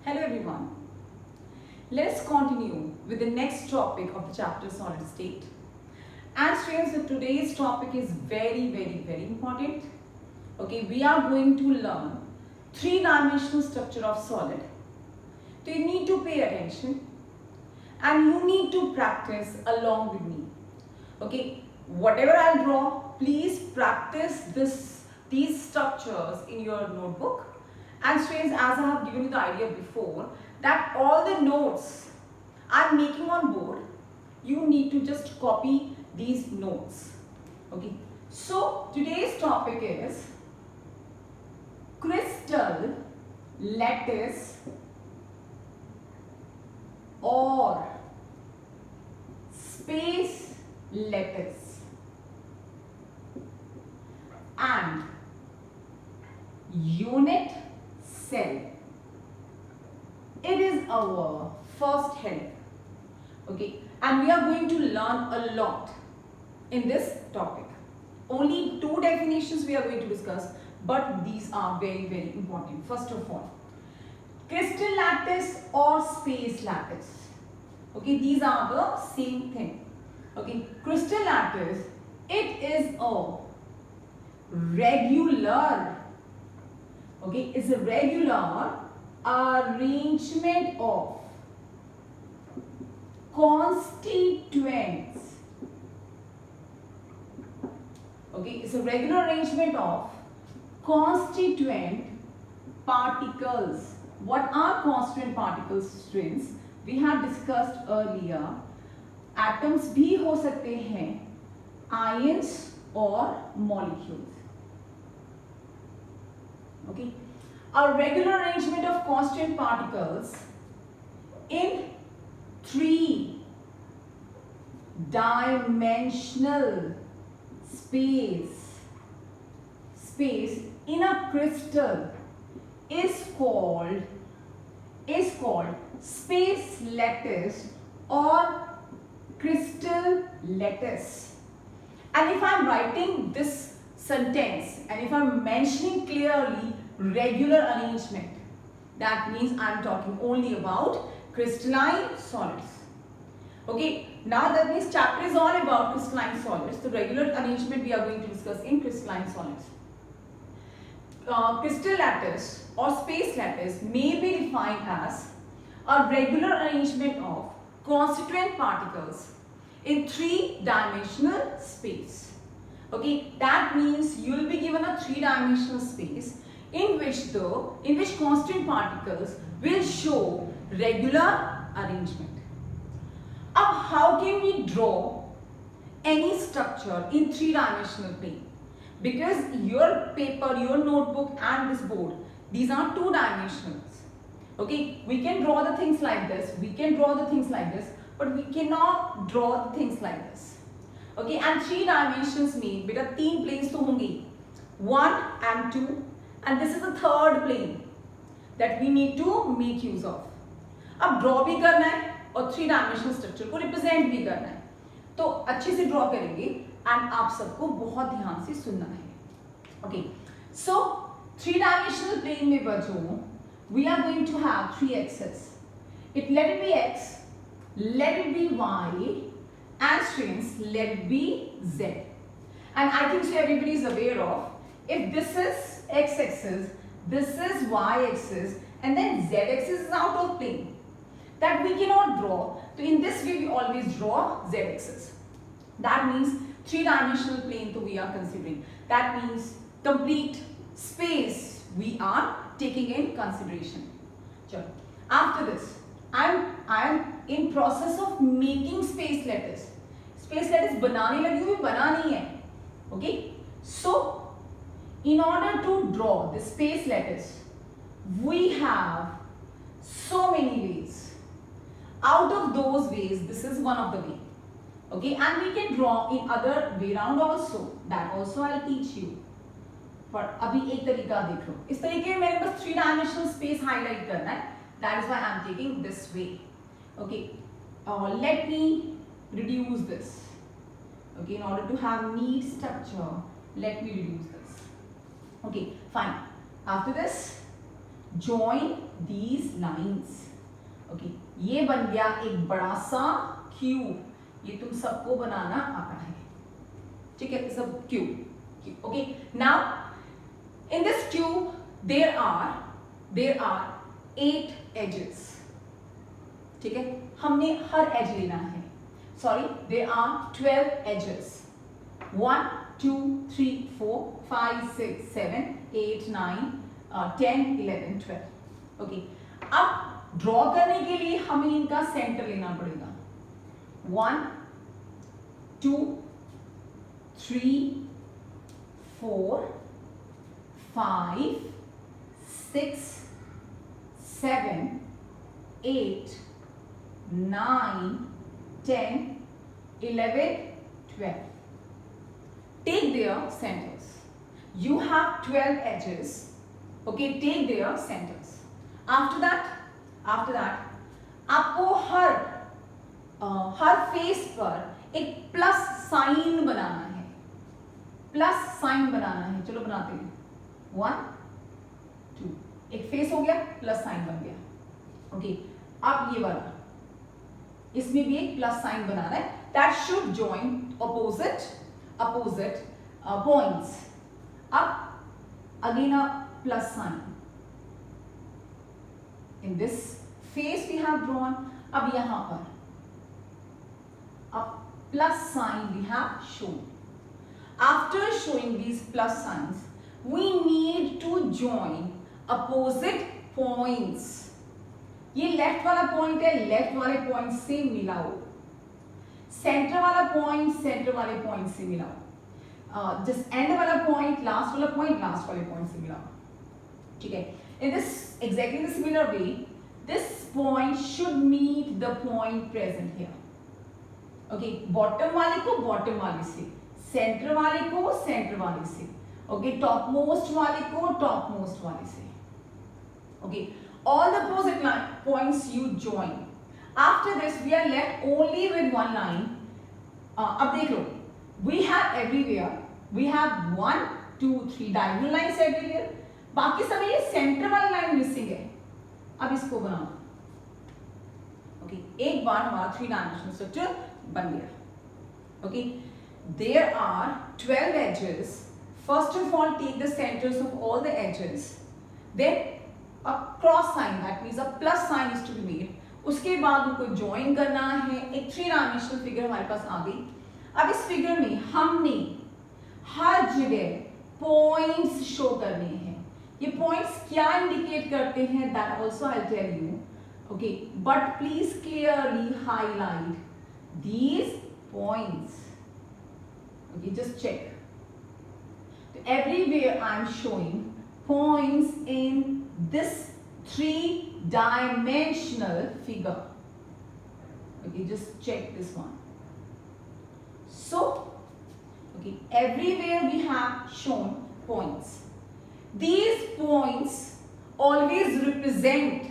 Hello everyone. Let's continue with the next topic of the chapter solid state. And students, today's topic is very important. Okay, we are going to learn three-dimensional structure of solid. So you need to pay attention and you need to practice along with me. Okay, whatever I'll draw, please practice these structures in your notebook. And students, as I have given you the idea before, that all the notes I'm making on board, you need to just copy these notes. Okay, so today's topic is crystal lattice or space lattice and unit cell. It is our first help. Okay, and we are going to learn a lot in this topic. Only two definitions we are going to discuss, but these are very important. First of all, crystal lattice or space lattice. Okay, these are the same thing. Okay, crystal lattice, it is a regular, okay, it's a regular arrangement of constituents. Okay, it's a regular arrangement of constituent particles. What are constituent particles, students? We have discussed earlier. Atoms भी हो सकते हैं, ions और molecules. Okay, a regular arrangement of constant particles in three-dimensional space in a crystal is called space lattice or crystal lattice. And if I'm writing this sentence and if I'm mentioning clearly regular arrangement, that means I'm talking only about crystalline solids. Okay, now that means chapter is all about crystalline solids. The regular arrangement we are going to discuss in crystalline solids. Crystal lattice or space lattice may be defined as a regular arrangement of constituent particles in three-dimensional space. Okay, that means you will be given a three-dimensional space in which constant particles will show regular arrangement. Now, how can we draw any structure in three-dimensional plane? Because your paper, your notebook and this board, these are two dimensionals. Okay, we can draw the things like this, we can draw the things like this, but we cannot draw the things like this. Okay, and three dimensions mean beta तीन planes तो होंगे, 1 and 2, and this is the third plane that we need to make use of. अब draw भी करना है और three dimensional structure को represent भी करना है, तो अच्छे से draw करेंगे and आप सबको बहुत ध्यान से सुनना है. Okay, so three-dimensional plane में बच्चों, we are going to have three axes. Let it be x, let it be y, and students, let it be z. And I think so everybody is aware of, if this is x-axis, this is y-axis, and then z-axis is out of plane, that we cannot draw. So in this way, we always draw z-axis. That means three-dimensional plane that we are considering. That means complete space we are taking in consideration. After this, I am in process of making space lattice. Space lattice बनाने लगी हूँ, बना नहीं है. Okay? So, in order to draw the space lattice, we have so many ways. Out of those ways, this is one of the way. Okay, and we can draw in other way round also. That also I'll teach you. But अभी एक तरीका देख लो. इस तरीके में मेरे पास three-dimensional space highlight करना है. That is why I'm taking this way. Okay, let me reduce this. Okay, in order to have neat structure, let me reduce this. Okay, fine. After this, join these lines. Okay, ये बन गया एक बड़ा सा cube. ये तुम सबको बनाना आता है, ठीक है, सब cube. Okay, now in this cube there are 8 edges. ठीक है, हमने हर एज लेना है. Sorry, there are 12 edges. 1 2 3 4 5 6 7 8 9 10 11 12. Okay, अब ड्रॉ करने के लिए हमें इनका सेंटर लेना पड़ेगा. 1 2 3 4 5 6 7 8 9 10 11 12. Take their centers. You have 12 edges. Okay, take their centers. After that आपको हर फेस पर एक प्लस साइन बनाना है. चलो बनाते हैं. 1 2, एक फेस हो गया, प्लस साइन बन गया. ओके, अब ये वाला, इसमें भी एक प्लस साइन बनाना है. That should join opposite points. अब again a plus sign. In this face we have drawn. अब यहां पर a plus sign we have shown. After showing these plus signs, we need to join opposite points. ये left वाला point है, left वाले point से मिलाओ. Centre वाला पॉइंट सेंटर वाले पॉइंट से मिलाओ. जस्ट एंड वाला पॉइंट लास्ट वाला पॉइंट लास्ट वाले पॉइंट से मिलाओ. ठीक है, in this exactly the similar way, this point should meet the point present here. Okay, bottom वाले को bottom वाले से, center वाले को center वाले से, okay, topmost वाले को topmost वाले से. Okay, all the opposite points you join. After this we are left only with one line. अब देख लो, we have everywhere, we have 1 2 3 diagonal lines everywhere. बाकी सब ये सेंटर वाली लाइन मिसिंग है. अब इसको बनाओ. ओके, एक बार हमारा 3 डायमेंशनल स्ट्रक्चर बन गया. Okay, there are 12 edges. First of all take the centres of all the edges. Then a cross sign, that means a plus sign is to be made. उसके बाद उनको ज्वाइन करना है. एक 3 डायमेंशनल फिगर हमारे पास आ गई. अब इस फिगर में हमने हर जगह पॉइंट्स शो करने हैं. ये पॉइंट्स क्या इंडिकेट करते हैं, that also I tell you. Okay, but please clearly highlight these points. Okay, just check. Everywhere I am showing points in this 3 dimensional figure. Okay, just check this one. So, okay, everywhere we have shown points. These points always represent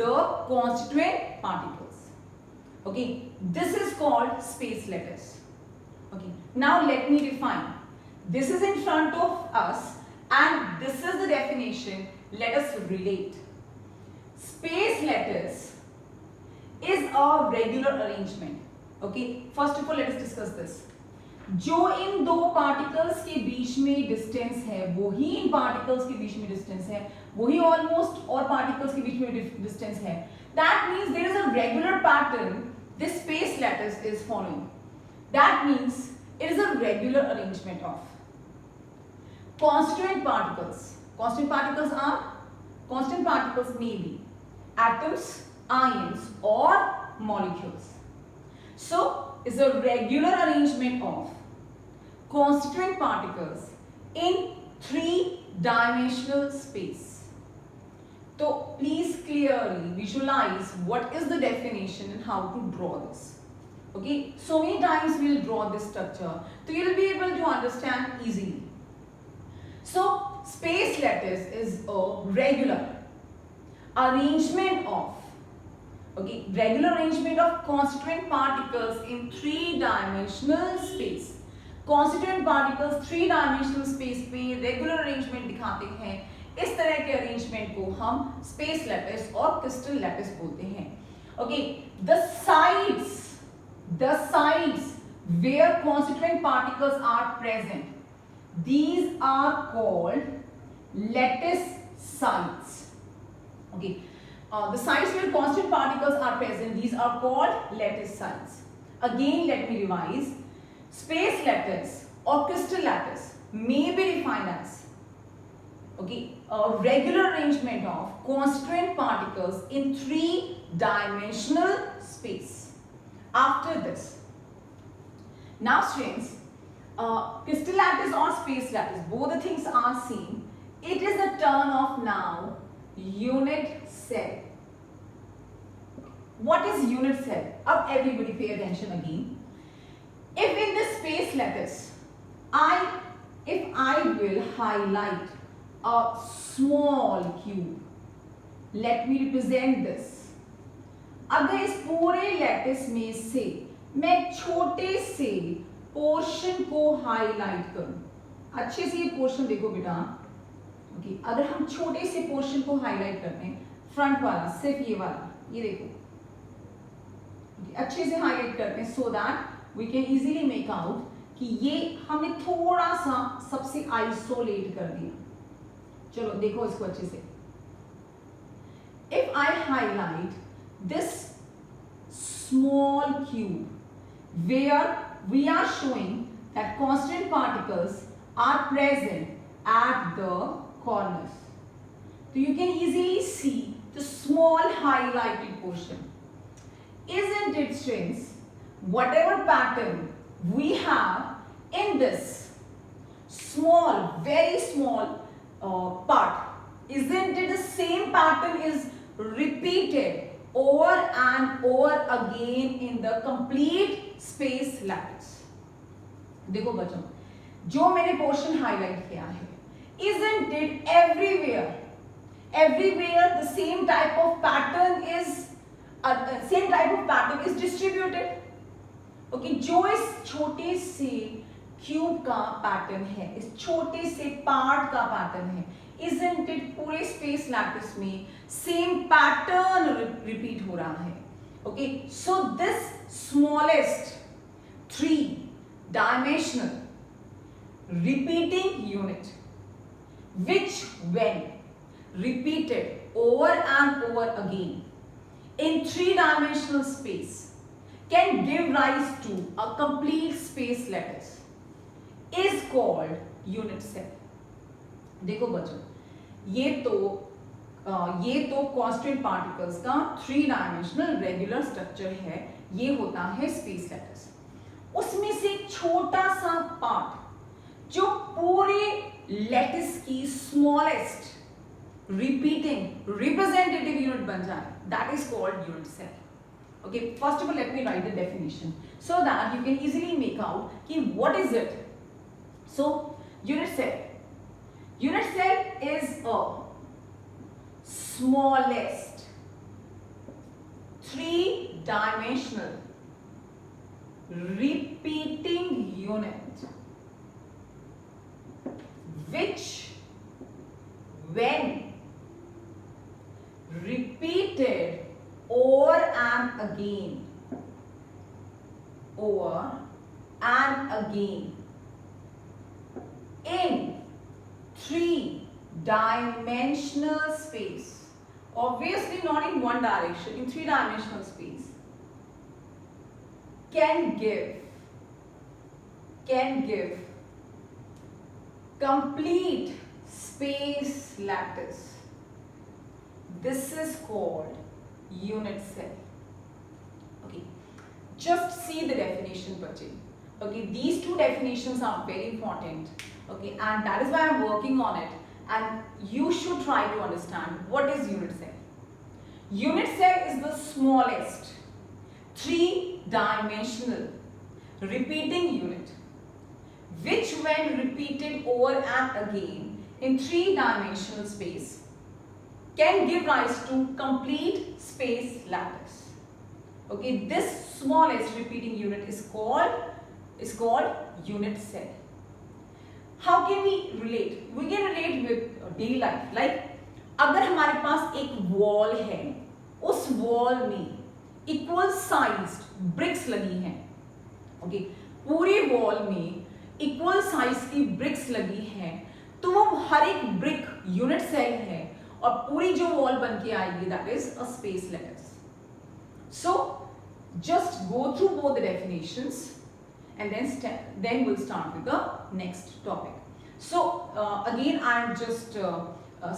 the constituent particles. Okay, this is called space lattice. Okay, now let me define. This is in front of us and this is the definition. Let us relate. Space lattice is a regular arrangement. Okay, first of all let us discuss this. जो इन दो particles के बीच में distance है वही इन particles के बीच में distance है, वही ऑलमोस्ट और पार्टिकल्स के बीच में डिस्टेंस है. That means there is a regular pattern this space lattice is following. That means it is a regular arrangement of constituent particles. Constant particles may be atoms, ions or molecules. So is a regular arrangement of constituent particles in 3-dimensional space. So please clearly visualize what is the definition and how to draw this. Okay, so many times we will draw this structure, so you will be able to understand easily. So space lattice is a regular arrangement of constituent particles in 3-dimensional space. Constituent particles 3-dimensional space में regular arrangement दिखाते हैं इस तरह के arrangement को हम space lattice और crystal lattice बोलते हैं. Okay, the sides where constituent particles are present, these are called lattice sites. Okay, the sites where constituent particles are present, these are called lattice sites. Again, let me revise. Space lattice or crystal lattice may be defined as, okay, a regular arrangement of constituent particles in three-dimensional space. After this, now students, crystal lattice or space lattice, both the things are same. It is the turn of now unit cell. What is unit cell? अब everybody pay attention again. If in the space lattice, if I will highlight a small cube, let me represent this. अगर इस पूरे lattice में से मैं छोटे से portion को हाईलाइट करूं, अच्छे से ये पोर्शन देखो बेटा. ओके, अगर हम छोटे से पोर्शन को हाईलाइट करते हैं, फ्रंट वाला, सिर्फ ये वाला, ये देखो, अच्छे से हाईलाइट करते हैं so that we can easily make out कि ये हमने थोड़ा सा सबसे आइसोलेट कर दिया. चलो देखो इसको अच्छे से. If I highlight this small cube where we are showing that constant particles are present at the corners, so you can easily see the small highlighted portion. Isn't it strange? Whatever pattern we have in this small, very small part, isn't it the same pattern is repeated over and over again in the complete space lattice? देखो बच्चों, जो मैंने portion highlight किया है, isn't it everywhere the same type of pattern is distributed? Okay, जो इस छोटे से क्यूब का पैटर्न है, इस छोटे से पार्ट का पैटर्न है, isn't it पूरे स्पेस लैटिस में सेम पैटर्न रिपीट हो रहा है. Okay, so this smallest three-dimensional repeating unit, which when repeated over and over again in three-dimensional space can give rise to a complete space lattice, is called unit cell. देखो बच्चों, ये तो constant particles का three dimensional regular structure है. ये होता है space lattice. उसमें से छोटा सा पार्ट जो पूरे लैटिस की स्मॉलेस्ट रिपीटिंग रिप्रेजेंटेटिव यूनिट बन जाए, that is called unit cell. Okay, first of all let me write the definition so that you can easily make out कि what is it. So unit cell is a smallest three-dimensional repeating unit which when repeated over and again in three-dimensional space, obviously not in one direction, in three-dimensional space, can give complete space lattice. This is called unit cell. Okay, just see the definition, Bachche. Okay, these two definitions are very important. Okay, and that is why I am working on it, and you should try to understand what is unit cell. Unit cell is the smallest three-dimensional repeating unit which when repeated over and again in three-dimensional space can give rise to complete space lattice. Okay, this smallest repeating unit is called unit cell. How can we relate? We can relate with daily life, like अगर हमारे पास एक wall है, उस wall में equal sized BRICS लगी हैं, okay, पूरी wall में इक्वल साइज की ब्रिक्स लगी हैं, तो वो हर एक ब्रिक यूनिट सेल है और पूरी जो वॉल बन के आएगी that is a space lattice. So just go through both the definitions and then we'll start with the next topic. So again I am just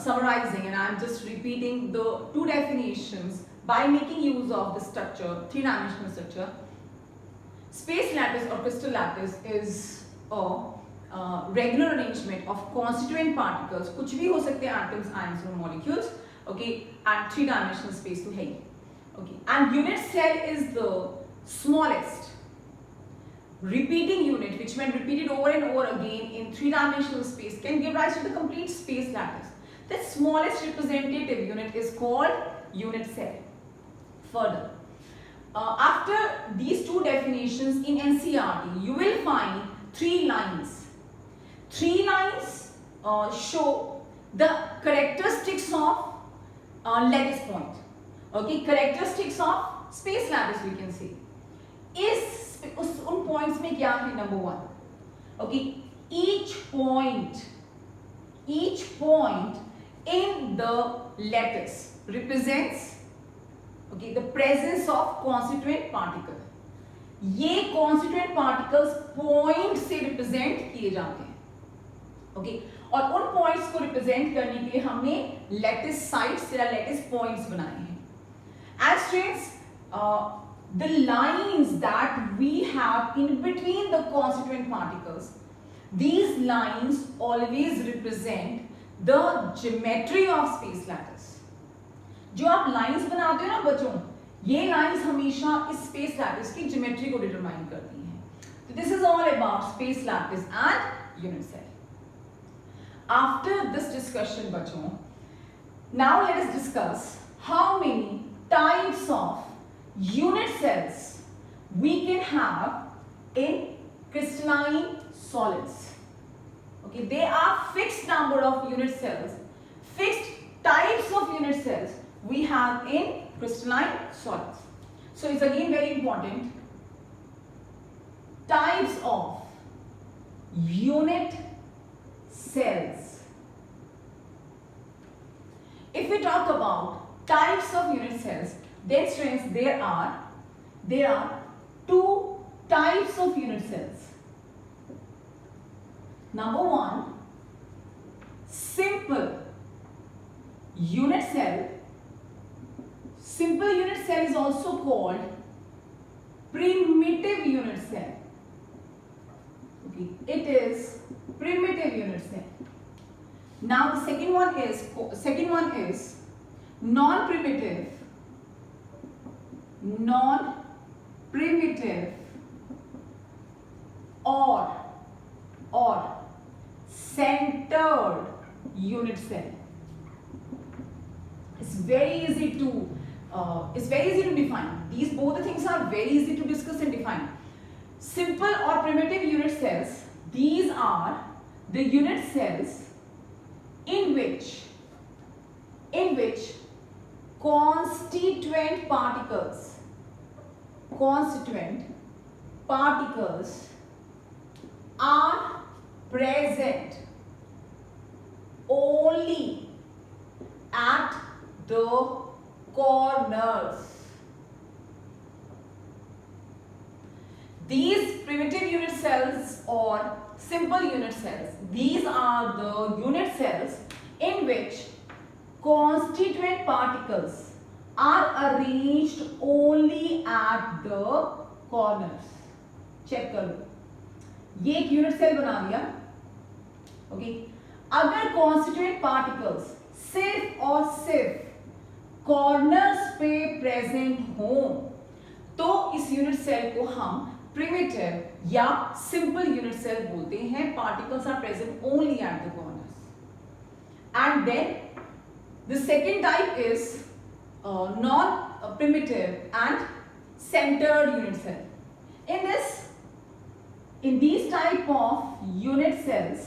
summarizing and I am just repeating the two definitions by making use of the structure, three-dimensional structure. Space lattice or crystal lattice is a regular arrangement of constituent particles, कुछ भी हो सकते हैं, atoms, ions or molecules, okay, at three-dimensional space to है, okay, and unit cell is the smallest repeating unit, which when repeated over and over again in three-dimensional space can give rise to the complete space lattice. The smallest representative unit is called unit cell. Further, after these two definitions in NCERT, you will find three lines. Three lines show the characteristics of lattice point. Okay, characteristics of space lattice we can say. उन points में क्या है? Number one, okay, each point in the lattice represents, okay, the presence of constituent particle. ये constituent particles point से represent किए जाते हैं, okay, और उन points को represent करने के लिए हमने lattice sites या lattice points बनाए हैं. As students, the lines that we have in between the constituent particles, these lines always represent the geometry of space lattice. जो आप lines बनाते हो ना बच्चों, ये lines हमेशा इस space lattice की geometry को determine करती हैं. So this is all about space lattice and unit cell. After this discussion बच्चों, now let us discuss how many types of unit cells we can have in crystalline solids. Okay, there are fixed number of unit cells, fixed types of unit cells we have in crystalline solids. So it's again very important. Types of unit cells. If we talk about types of unit cells, then students, there are two types of unit cells. Number one, simple unit cell. Simple unit cell is also called primitive unit cell. Okay, it is primitive unit cell. Now the second one is non-primitive or centered unit cell. It's very easy to define. These both the things are very easy to discuss and define. Simple or primitive unit cells, these are the unit cells in which constituent particles are present only at the corners. These primitive unit cells or simple unit cells, these are the unit cells in which constituent particles are arranged only at the corners. Check कर लो, ये एक unit cell बना दिया, okay. अगर constituent particles सिर्फ और सिर्फ कॉर्नर्स पे प्रेजेंट हो तो इस यूनिट सेल को हम प्रिमिटिव या सिंपल यूनिट सेल बोलते हैं. Particles are present only at the corners. And then the second type is non-primitive and centered unit cell. In these type of unit cells,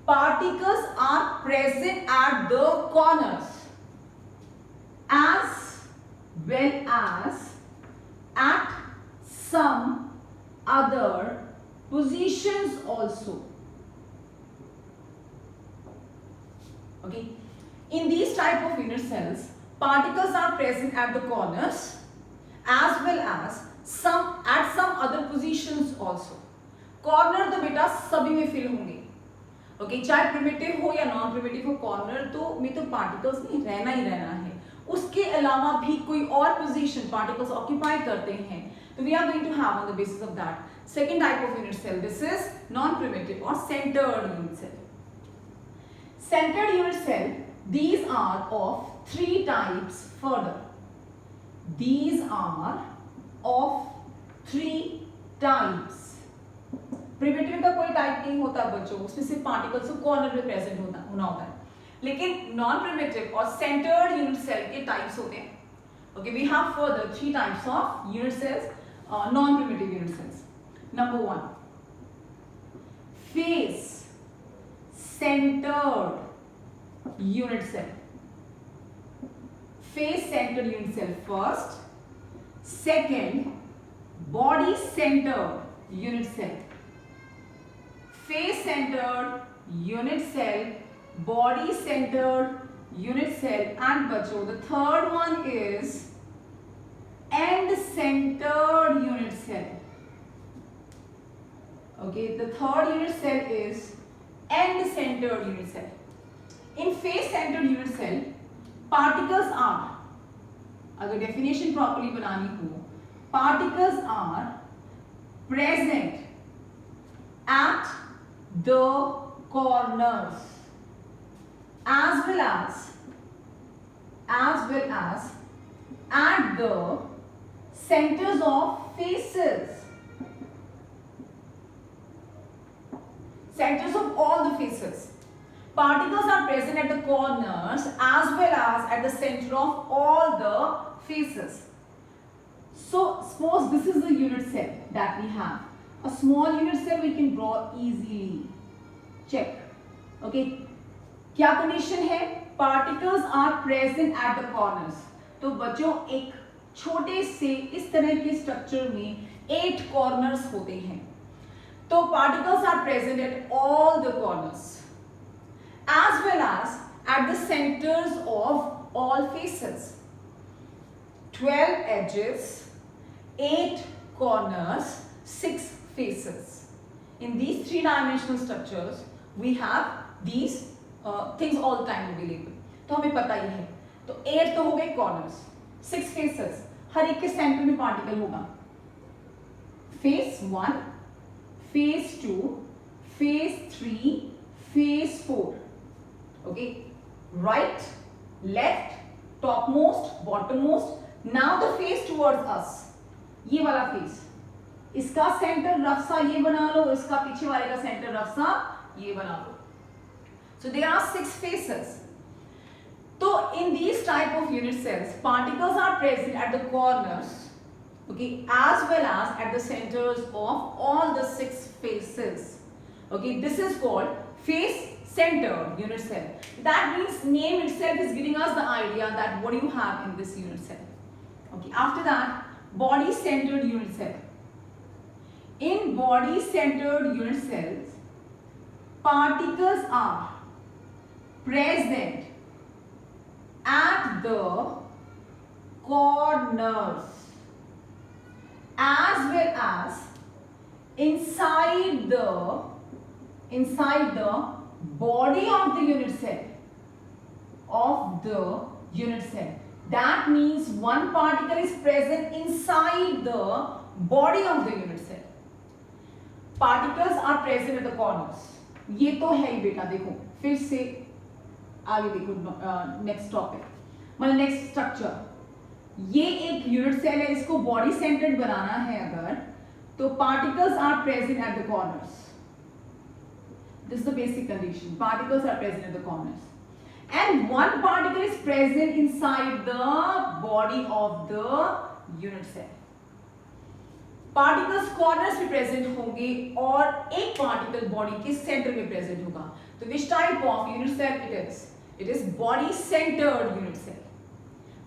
particles are present at the corners as well as at some other positions also. Okay, in these type of unit cells, particles are present at the corners as well as some other positions also. Corner तो बेटा सभी में fill होंगे, okay, चाहे primitive हो या non primitive हो, corner तो में तो पार्टिकल्स नहीं रहना ही रहना है। उसके अलावा भी कोई और पोजीशन पार्टिकल्स ऑक्यूपाई करते हैं, तो we are going to have on the basis of that second type of unit cell, this is non primitive और centered unit cell. Centered unit cell, these are of three types further. These are of three types. Primitive का कोई type नहीं होता बच्चों, उसमें सिर्फ particles corner में present होना होता है, लेकिन नॉन प्रिमिटिव और सेंटर्ड यूनिट सेल के टाइप्स होते हैं। Okay, we have further three types of unit cells, non-primitive unit cells. Number one, face centered unit cell. Face centered unit cell first. Second, body centered unit cell. Face centered unit cell, body centered unit cell, and बच्चों the third one is end centered unit cell. Okay, the third unit cell is end centered unit cell. In face centered unit cell, particles are, अगर definition properly बनानी हो, particles are present at the corners as well as at the centers of faces. Centers of all the faces. Particles are present at the corners as well as at the center of all the faces. So suppose this is the unit cell that we have. A small unit cell we can draw easily. Check. Okay. क्या condition है? Particles are present at the corners. तो बच्चों एक छोटे से इस तरह के स्ट्रक्चर में 8 corners होते हैं। तो particles are present at all the corners as well as at the centers of all faces. 12 edges, 8 corners, 6 faces. In these three-dimensional structures, we have these things all the time available. तो हमें पता ही है। तो 8 तो हो गए corners, 6 faces, हर एक के सेंटर में पार्टिकल होगा। Face 1, Phase 2, Phase 3, Phase 4. Okay, right, left, topmost, bottommost. Now the face towards us. ये वाला face. इसका सेंटर रफ सा ये बना लो, इसका पीछे वाले का सेंटर रफ सा ये बना लो. So there are 6 faces. So in these type of unit cells, particles are present at the corners. Okay, as well as at the centers of all the 6 faces. Okay, this is called face centered unit cell. That means name itself is giving us the idea that what do you have in this unit cell. Okay, after that, body centered unit cell. In body centered unit cells, particles are present at the corners as well as inside the body of the unit cell. That means one particle is present inside the body of the unit cell. Particles are present at the corners. ये तो है ही बेटा, देखो फिर से आगे देखो next topic, मतलब नेक्स्ट स्ट्रक्चर। ये एक यूनिट सेल है, इसको बॉडी सेंटर्ड बनाना है अगर, तो particles are present at the corners. This is the basic condition. Particles are present at the corners and one particle is present inside the body of the unit cell. Particles corners पे present होंगे और एक particle body के centre में present होगा. तो which type of unit cell it is? It is body centered unit cell.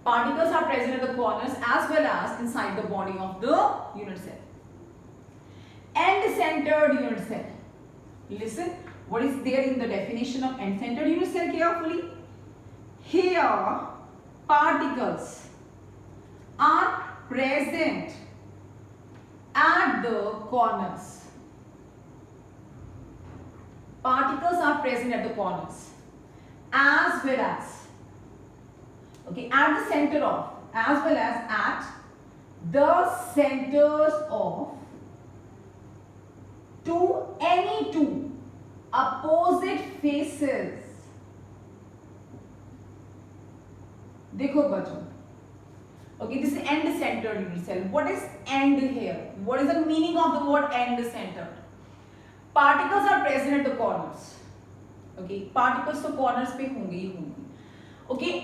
Particles are present at the corners as well as inside the body of the unit cell. End centered unit cell. Listen, what is there in the definition of end centered unit cell carefully? Here, particles are present at the corners. Particles are present at the corners as well as, okay, at the center of, as well as at the centers of any two opposite faces. देखो बच्चों, okay, this is end centered unit cell. What is end here? What is the meaning of the word end centered? Particles are present at the corners. Okay, particles तो corners पे होंगे ही होंगे. Okay,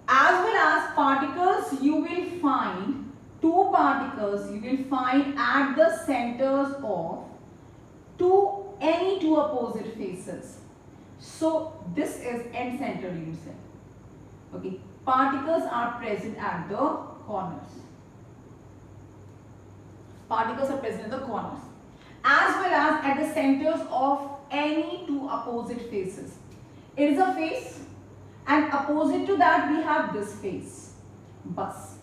as well as particles you will find two particles you will find at the centers of any two opposite faces. So this is end centered unit cell. Okay, particles are present at the corners. Particles are present at the corners as well as at the centers of any two opposite faces. It is a face and opposite to that we have this face. बस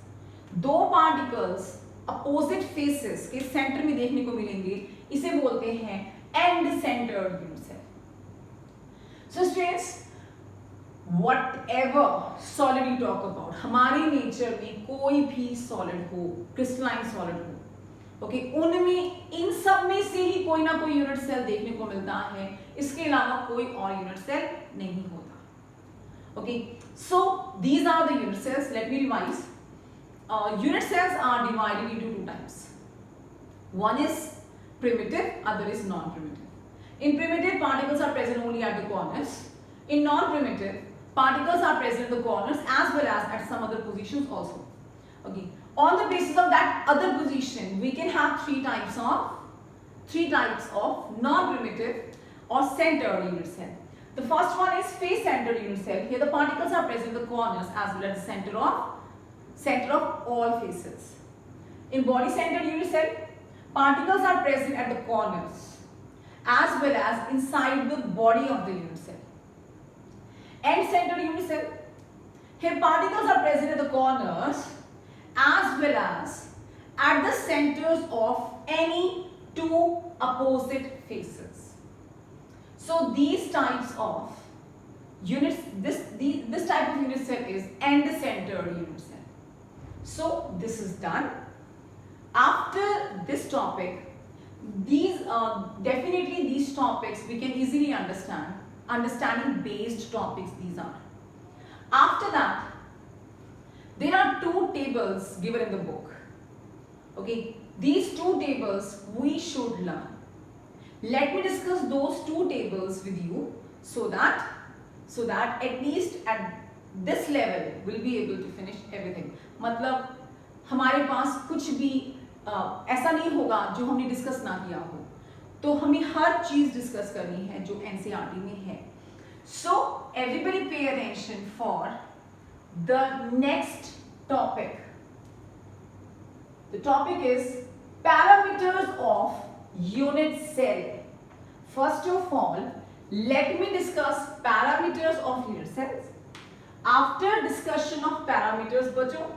दो particles opposite faces के center में देखने को मिलेंगे, इसे बोलते हैं end centered unit cell. So students, whatever solid you talk about, हमारे nature में कोई भी solid हो, crystalline solid हो, ओके, उनमें इन सब में से ही कोई ना कोई यूनिट सेल देखने को मिलता है, इसके अलावा कोई और यूनिट सेल नहीं होता. Okay, so these are the unit cells. Let me revise. Unit cells are divided into two types. One is primitive, other is non-primitive. In primitive, particles are present only at the corners. In non-primitive, particles are present at the corners as well as at some other positions also. Okay. On the basis of that other position, we can have three types of non-primitive or centered unit cell. The first one is face-centered unit cell. Here the particles are present in the corners as well as the center of all faces. In body-centered unit cell, particles are present at the corners as well as inside the body of the unit cell. End-centered unit cell, here particles are present at the corners as well as at the centers of any two opposite faces. So these types of units, this type of unit cell is end-centered unit cell. So this is done. After this topic, definitely these topics we can easily understand. Understanding based topics these are. After that, there are two tables given in the book. Okay, these two tables we should learn. Let me discuss those two tables with you so that at least at this level we'll be able to finish everything. मतलब हमारे पास कुछ भी ऐसा नहीं होगा जो हमने discuss ना किया हो, तो हमें हर चीज डिस्कस करनी है जो एनसीईआरटी में है. So everybody pay attention for the next topic. The topic is parameters of unit cell. First of all, let me discuss parameters of unit cells. After discussion of parameters, बच्चों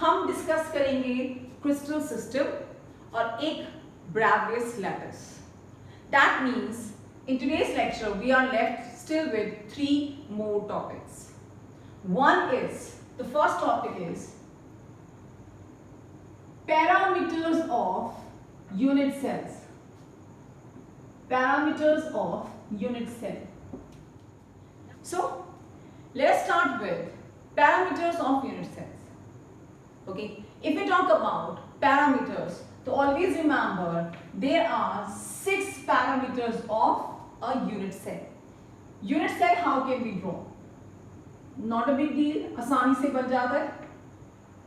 हम discuss करेंगे crystal system और एक ब्रैवियस lattice. That means in today's lecture we are left still with 3 more topics. The first topic is parameters of unit cells. Parameters of unit cell. So let us start with parameters of unit cells. Okay, if we talk about parameters, so always remember there are 6 parameters of a unit cell. Unit cell, how can we draw? Not a big deal, आसानी से बन जाता है.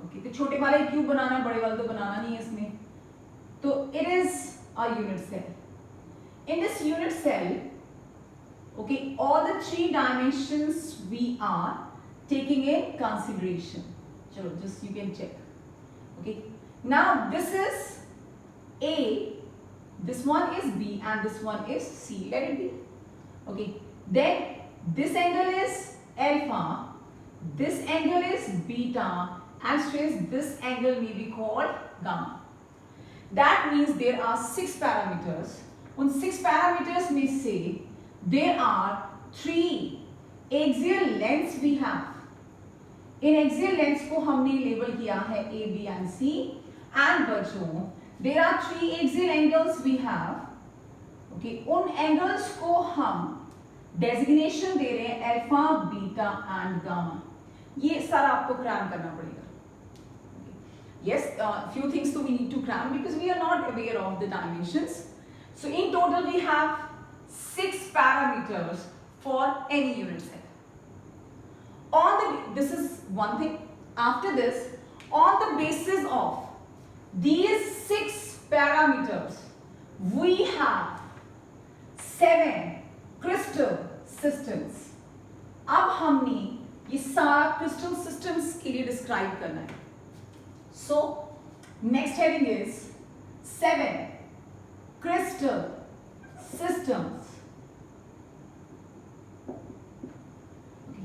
Okay, तो छोटे वाले क्यों बनाना है, बड़े वाले तो बनाना नहीं है इसमें. तो it is a unit cell. In this unit cell, okay, all the 3 dimensions we are taking in consideration. Chalo, just you can check. Okay, now this is A, this one is B, and this one is C. Let it be. Okay, then this angle is alpha, this angle is beta, and stress this angle may be called gamma. That means there are 6 parameters. उन 6 parameters में से there are 3 axial lengths we have. In axial lengths को हमने label किया है A, B and C. And बच्चों, there are 3 axial angles we have. Okay, उन angles को हम designation दे रहे हैं अल्फा, बीटा and गामा. ये सारा आपको क्रैम करना पड़ेगा. Yes, few things we need to cram because we are not aware of the dimensions. So in total we have 6 parameters for any unit cell. This is one thing. After this, on the basis of these 6 parameters, we have 7 crystal systems. अब हमने ये सारा crystal systems के लिए describe करना है. So, next heading is 7 crystal systems. Okay.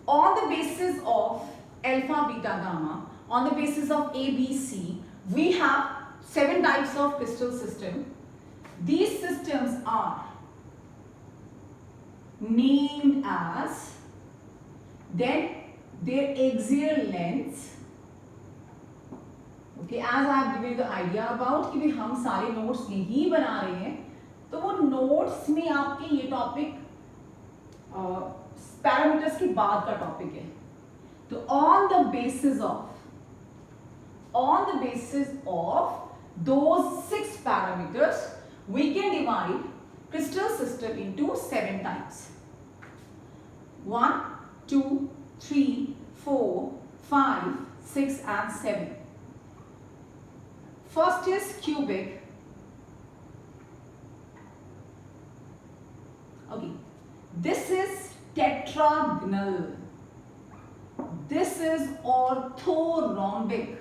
On the basis of alpha, beta, gamma, on the basis of A, B, C, we have 7 types of crystal system. These systems are named as, then their axial lengths. Okay, as I have given you the idea about कि भी हम सारे notes नहीं बना रहे हैं, तो वो नोट्स में आपके ये टॉपिक पैरामीटर्स के बाद का टॉपिक है. तो on the basis of those 6 parameters, we can divide crystal system into 7 types. 1, 2, 3, 4, 5, 6 and 7. First is cubic. Okay, this is tetragonal. This is orthorhombic.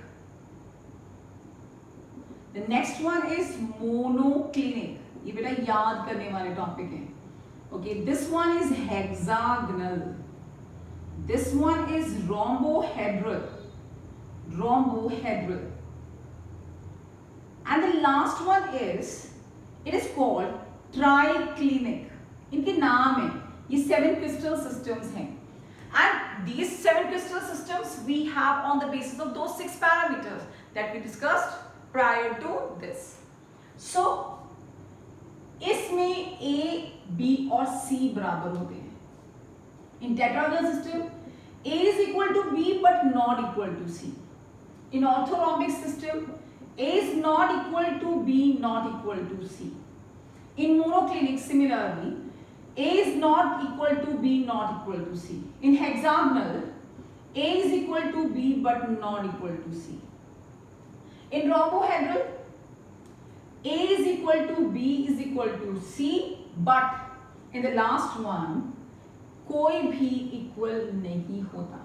The next one is monoclinic. ये बेटा याद करने वाले टॉपिक हैं. Okay, this one is hexagonal. This one is rhombohedral. And the last one is, it is called triclinic. इनके नाम हैं. ये 7 crystal systems हैं. And these 7 crystal systems we have on the basis of those 6 parameters that we discussed prior to this. So, इसमें A, B और C बराबर होते हैं. In tetragonal system, A is equal to B but not equal to C. In orthorhombic system, A is not equal to B, not equal to C. In monoclinic, similarly, A is not equal to B, not equal to C. In hexagonal, A is equal to B but not equal to C. In rhombohedral, A is equal to B is equal to C, but in the last one, कोई भी equal नहीं होता.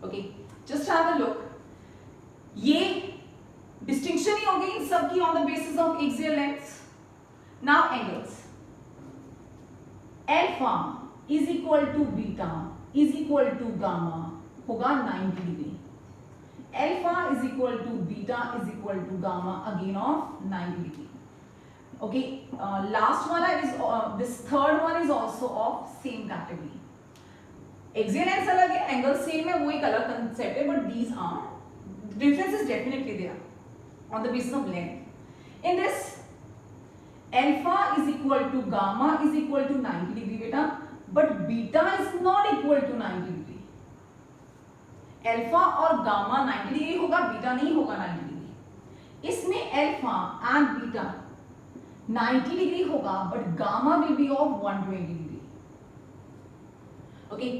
Okay, just have a look. ये distinction ही हो गई इन सब की on the basis of axial lengths. Now angles. Alpha is equal to beta is equal to gamma होगा 90 degree. Alpha is equal to beta is equal to gamma again of 90 degree. Okay, last one is this third one is also of same category. Axial lengths अलग है, angle same है, वो एक अलग concept है, but these are difference is definitely there on the basis of length. In this, alpha is equal to gamma is equal to 90 degree beta, but beta is not equal to 90 degree. Alpha और gamma 90 degree होगा, beta नहीं होगा 90 degree. इसमें alpha and beta 90 degree होगा, but gamma will be of 120 degree. Okay,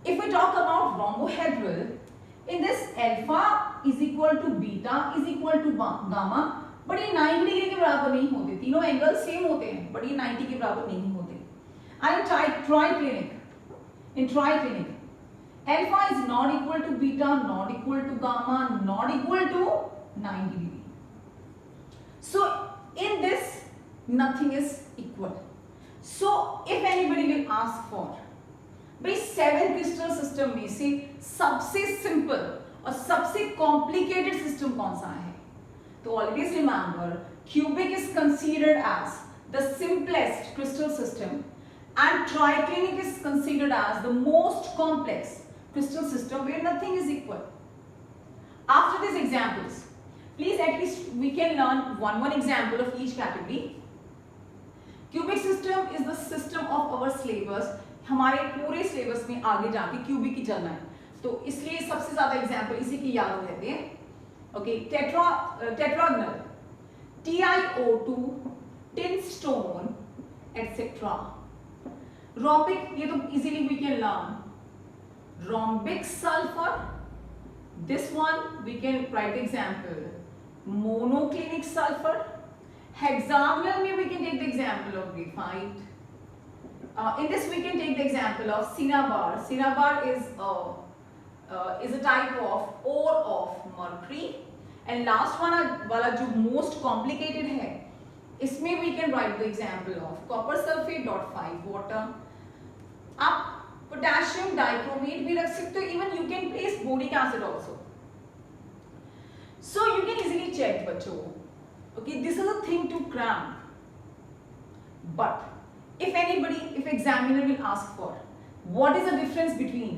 if we talk about rhombohedral, in this alpha is equal to beta is equal to gamma, but ये 90 degree के बराबर नहीं होते, तीनों एंगल सेम होते हैं but ये 90 के बराबर नहीं होते. And triclinic, in triclinic, alpha is not equal to beta, not equal to gamma, not equal to 90 degree. So in this nothing is equal. So if anybody will ask for भाई 7 crystal system में से सबसे simple और सबसे complicated system कौन सा है, तो always remember cubic is considered as the simplest crystal system and triclinic is considered as the most complex crystal system where nothing is equal. After these examples, please at least we can learn one example of each category. Cubic system is the system of our syllabus. हमारे पूरे syllabus में आगे जाके cubic ही चलना है, तो इसलिए सबसे ज्यादा एग्जाम्पल इसी की याद रहते हैं. Okay, tetragonal, TiO2, tin stone, etc. Rhombic, ये तो easily we can learn. Rhombic sulfur, this one we can write the example. Monoclinic sulfur. Hexagonal में we can take the example of graphite. In this we can take the example of cinnabar. Cinnabar is a type of ore of mercury. And last one वाला जो most complicated है, इसमें we can write the example of copper sulfate dot 5 water. आप potassium dichromate भी रख सकते हो, even you can place boric acid also. So you can easily check बच्चों. Okay, this is a thing to cram, but if anybody, if examiner will ask for what is the difference between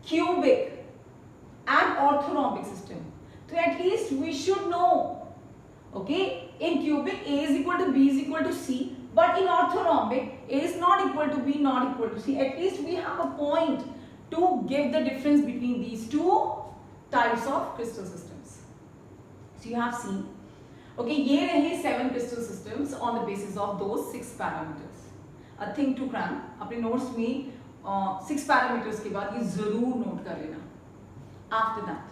cubic and orthorhombic system, तो at least we should know. Okay, in cubic A is equal to B is equal to C, but in orthorhombic A is not equal to B, not equal to C. At least we have a point to give the difference between these two types of crystal systems. So you have seen, okay, ये रहे 7 crystal systems on the basis of those 6 parameters. A thing to cram. अपने notes में 6 parameters के बाद ये जरूर note कर लेना. After that,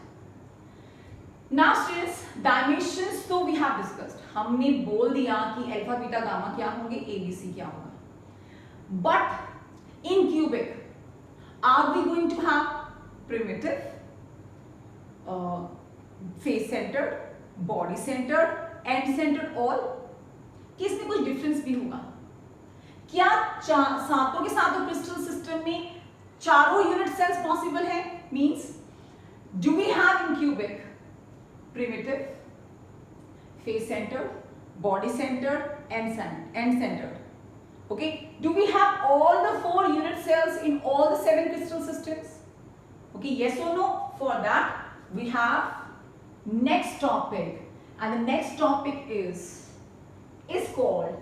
now students, dimensions तो we have discussed. हमने बोल दिया कि अल्फा बीटा गामा क्या होंगे, ABC क्या होगा. But in cubic, are we going to have primitive, face centered, body centered, end centered all? कि इसमें कुछ डिफरेंस भी होगा क्या? सातों के सातों क्रिस्टल सिस्टम में चारों यूनिट सेल्स पॉसिबल है? Means do we have in cubic primitive, face centered, body centered, end centered? Okay, do we have all the 4 unit cells in all the 7 crystal systems? Okay, yes or no? For that we have next topic, and the next topic is called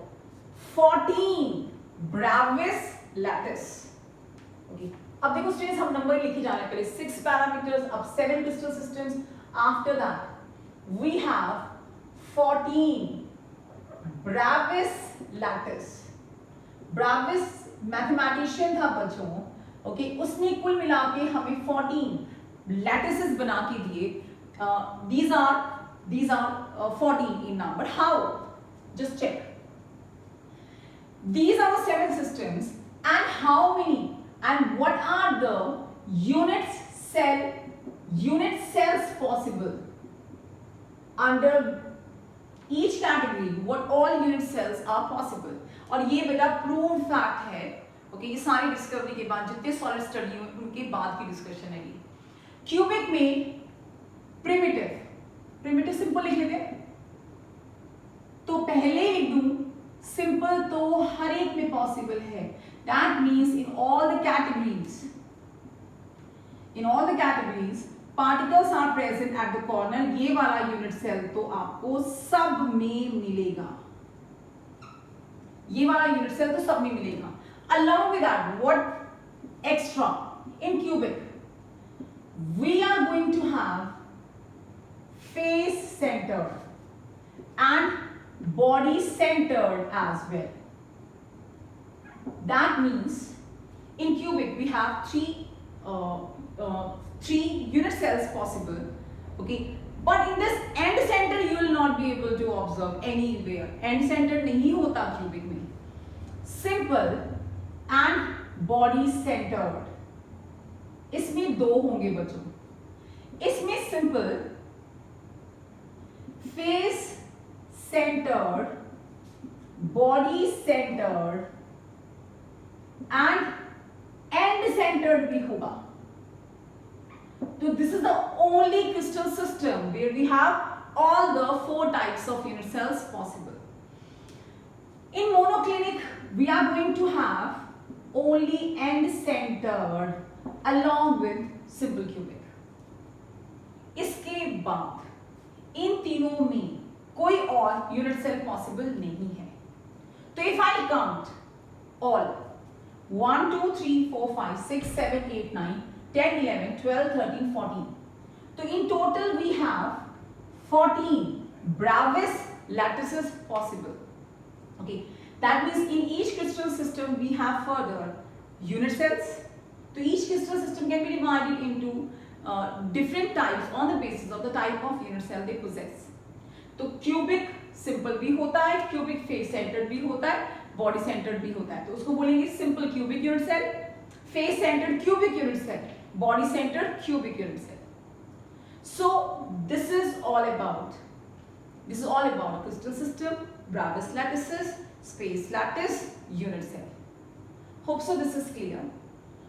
14 Bravais lattice. Okay, अब देखो students, हम number लिखे जा रहे हैं. पहले 6 parameters, अब 7 crystal systems. After that we have 14 Bravais lattice. Bravais mathematician था बच्चों. ओके, उसने कुल मिला के हमें 14 लैटिसेस बना के दिए. These are 14 in number. How? Just check. These are the 7 systems, and how many and what are the unit cells possible under each category? What all unit cells are possible? और ये बेटा proved fact है. Okay, ये सारी discovery के बाद जितने solid study हुए उनके बाद की डिस्कशन है ये. क्यूबिक में प्रिमिटिव सिंपल लिख लेते हैं. तो पहले लिख दूं सिंपल, तो हर एक में पॉसिबल है. That means in all the categories particles are present at the corner. ये वाला यूनिट सेल तो आपको सब में मिलेगा. ये वाला यूनिट सेल तो सब में मिलेगा. Along with that, what extra in cubic? We are going to have face centered and body centered as well. That means in cubic we have three unit cells possible. Okay, But in this end center you will not be able to observe anywhere. End center नहीं होता cubic में. Simple and body centered. इसमें दो होंगे बच्चों. इसमें simple, face centered, body centered and end centered भी होगा. So this is the only crystal system where we have all the 4 types of unit cells possible. In monoclinic, we are going to have only end-centered along with simple cubic. इसके बाद इन तीनों में कोई और unit cell possible नहीं है. तो if I count all 1, 2, 3, 4, 5, 6, 7, 8, 9, 10, 11, 12, 13, 14. So in total we have 14 Bravais lattices possible. Okay, that means in each crystal system we have further unit cells. So each crystal system can be divided into different types on the basis of the type of unit cell they possess. तो cubic simple भी होता है, cubic face centered भी होता है, body centered भी होता है. तो उसको बोलेंगे simple cubic unit cell, face centered cubic unit cell, body centered cubic unit cell. So this is all about crystal system, Bravais lattices, space lattice, unit cell. Hope so this is clear.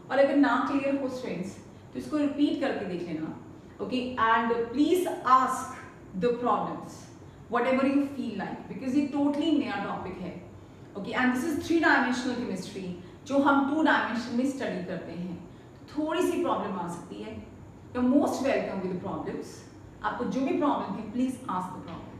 और अगर ना clear हो students तो इसको repeat करके देख लेना. Okay, and please ask the problems whatever you feel like because ये totally नया topic है. Okay, and this is 3-dimensional chemistry जो हम 2-dimension में study करते हैं. थोड़ी सी प्रॉब्लम आ सकती है. You're most welcome with the problems. आपको जो भी प्रॉब्लम है, please ask the problem.